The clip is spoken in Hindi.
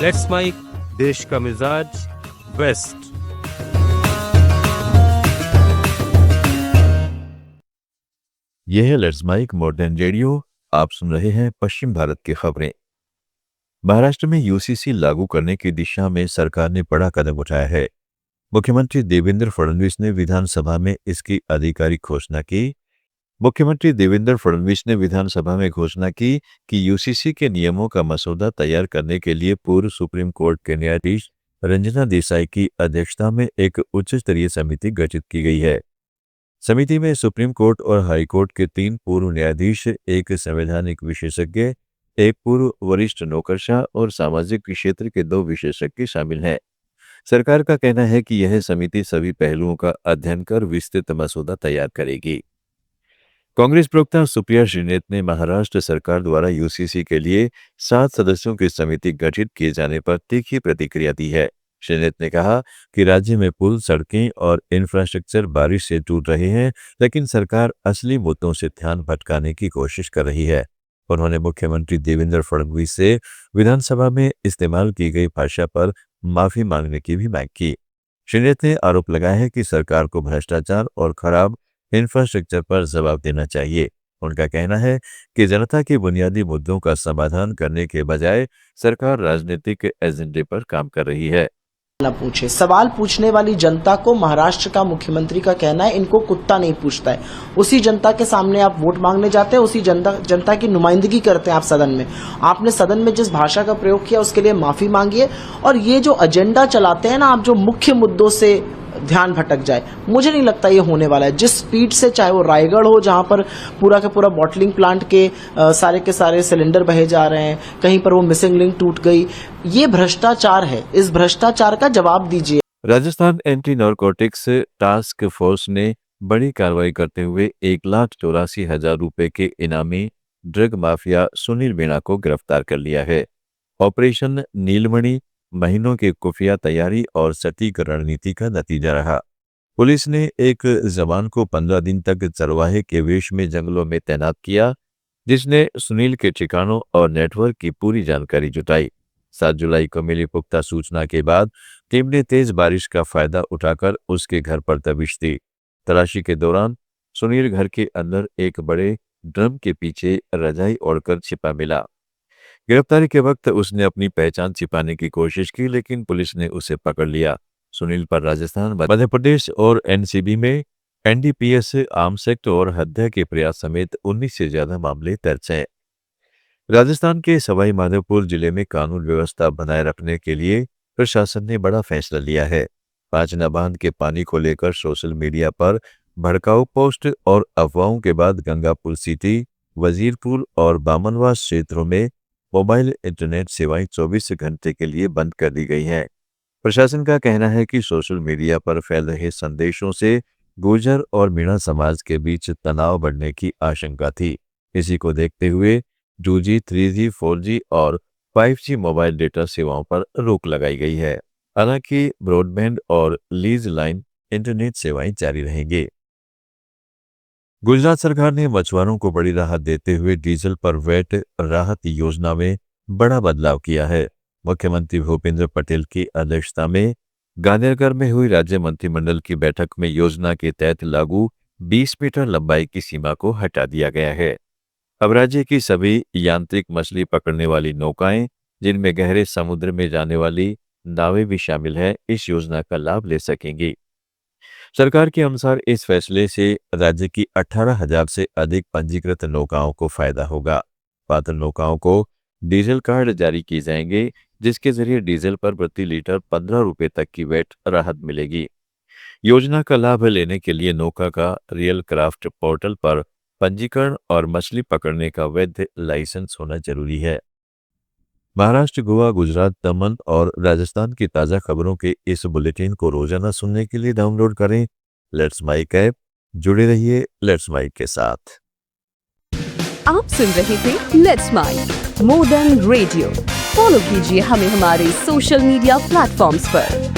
लेट्स माइक, देश का मिजाज, वेस्ट। यह है लेट्स माइक मॉडर्न रेडियो। आप सुन रहे हैं पश्चिम भारत की खबरें। महाराष्ट्र में यूसीसी लागू करने की दिशा में सरकार ने बड़ा कदम उठाया है। मुख्यमंत्री देवेंद्र फडणवीस ने विधानसभा में इसकी आधिकारिक घोषणा की। मुख्यमंत्री देवेंद्र फडणवीस ने विधानसभा में घोषणा की कि यूसीसी के नियमों का मसौदा तैयार करने के लिए पूर्व सुप्रीम कोर्ट के न्यायाधीश रंजना देसाई की अध्यक्षता में एक उच्च स्तरीय समिति गठित की गई है। समिति में सुप्रीम कोर्ट और हाई कोर्ट के 3 पूर्व न्यायाधीश, एक संवैधानिक विशेषज्ञ, एक पूर्व वरिष्ठ नौकरशाह और सामाजिक क्षेत्र के 2 विशेषज्ञ शामिल हैं। सरकार का कहना है कि यह समिति सभी पहलुओं का अध्ययन कर विस्तृत मसौदा तैयार करेगी। कांग्रेस प्रवक्ता सुप्रिया श्रीनेत ने महाराष्ट्र सरकार द्वारा यूसीसी के लिए 7 सदस्यों की समिति गठित किए जाने पर तीखी प्रतिक्रिया दी है। श्रीनेत ने कहा कि राज्य में पुल, सड़कें और इंफ्रास्ट्रक्चर बारिश से टूट रहे हैं, लेकिन सरकार असली मुद्दों से ध्यान भटकाने की कोशिश कर रही है। उन्होंने मुख्यमंत्री देवेंद्र फडणवीस से विधानसभा में इस्तेमाल की गई भाषा पर माफी मांगने की भी मांग की। श्रीनेत ने आरोप लगाया है कि सरकार को भ्रष्टाचार और खराब इंफ्रास्ट्रक्चर पर जवाब देना चाहिए। उनका कहना है कि जनता के बुनियादी मुद्दों का समाधान करने के बजाय सरकार राजनीतिक एजेंडे पर काम कर रही है। ना पूछे, सवाल पूछने वाली जनता को महाराष्ट्र का मुख्यमंत्री का कहना है इनको कुत्ता नहीं पूछता है। उसी जनता के सामने आप वोट मांगने जाते हैं, उसी जनता की नुमाइंदगी करते हैं आप सदन में। आपने सदन में जिस भाषा का प्रयोग किया उसके लिए माफी मांगिए। और ये जो एजेंडा चलाते हैं ना आप, जो मुख्य मुद्दों से ध्यान भटक जाए, मुझे नहीं लगता ये होने वाला है। जिस स्पीड से, चाहे वो रायगढ़ हो जहां पर पूरा का पूरा बॉटलिंग प्लांट के सारे सिलेंडर बहे जा रहे हैं, कहीं पर वो मिसिंग लिंक टूट गई, ये भ्रष्टाचार है। इस भ्रष्टाचार का जवाब दीजिए। Rajasthan anti narcotics task force ने बड़ी कार्रवाई करते हुए 1,84,000 रुपए के इनामी ड्रग माफिया सुनील मीणा को गिरफ्तार कर लिया है। ऑपरेशन नीलमणि महीनों की खुफिया तैयारी और सटीक रणनीति का नतीजा रहा। पुलिस ने एक जवान को 15 दिन तक चरवाहे के वेश में जंगलों में तैनात किया, जिसने सुनील के ठिकानों और नेटवर्क की पूरी जानकारी जुटाई। 7 जुलाई को मिली पुख्ता सूचना के बाद टीम ने तेज बारिश का फायदा उठाकर उसके घर पर दबिश दी। तलाशी के दौरान सुनील घर के अंदर एक बड़े ड्रम के पीछे रजाई ओढ़कर छिपा मिला। गिरफ्तारी के वक्त उसने अपनी पहचान छिपाने की कोशिश की, लेकिन पुलिस ने उसे पकड़ लिया। सुनील पर राजस्थान, मध्य प्रदेश और एनसीबी में एनडीपीएस, आर्म्स एक्ट और हत्या के प्रयास समेत 19 से ज्यादा मामले दर्ज हैं। राजस्थान के सवाई माधोपुर जिले में कानून व्यवस्था बनाए रखने के लिए प्रशासन ने बड़ा फैसला लिया है। पांचना बांध के पानी को लेकर सोशल मीडिया पर भड़काऊ पोस्ट और अफवाहों के बाद गंगापुर सिटी, वजीरपुर और बामनवास क्षेत्रों में मोबाइल इंटरनेट सेवाएं 24 घंटे के लिए बंद कर दी गई हैं। प्रशासन का कहना है कि सोशल मीडिया पर फैल रहे संदेशों से गुर्जर और मीणा समाज के बीच तनाव बढ़ने की आशंका थी। इसी को देखते हुए 2G, 3G, 4G और 5G मोबाइल डेटा सेवाओं पर रोक लगाई गई है। हालांकि ब्रॉडबैंड और लीज लाइन इंटरनेट सेवाएं जारी रहेंगी। गुजरात सरकार ने मछुआरों को बड़ी राहत देते हुए डीजल पर वैट राहत योजना में बड़ा बदलाव किया है। मुख्यमंत्री भूपेंद्र पटेल की अध्यक्षता में गांधीनगर में हुई राज्य मंत्रिमंडल की बैठक में योजना के तहत लागू 20 मीटर लंबाई की सीमा को हटा दिया गया है। अब राज्य की सभी यांत्रिक मछली पकड़ने वाली नौकाएं, जिनमें गहरे समुद्र में जाने वाली नावें भी शामिल हैं, इस योजना का लाभ ले सकेंगी। सरकार के अनुसार इस फैसले से राज्य की 18,000 से अधिक पंजीकृत नौकाओं को फायदा होगा। पात्र नौकाओं को डीजल कार्ड जारी किए जाएंगे, जिसके जरिए डीजल पर प्रति लीटर 15 रुपए तक की वैट राहत मिलेगी। योजना का लाभ लेने के लिए नौका का रियल क्राफ्ट पोर्टल पर पंजीकरण और मछली पकड़ने का वैध लाइसेंस होना जरूरी है। महाराष्ट्र, गोवा, गुजरात, दमन और राजस्थान की ताजा खबरों के इस बुलेटिन को रोजाना सुनने के लिए डाउनलोड करें लेट्स माइक ऐप। जुड़े रहिए लेट्स माइक के साथ। आप सुन रहे थे let's mike modern radio. Follow कीजिए हमें हमारे सोशल मीडिया प्लेटफॉर्म्स पर।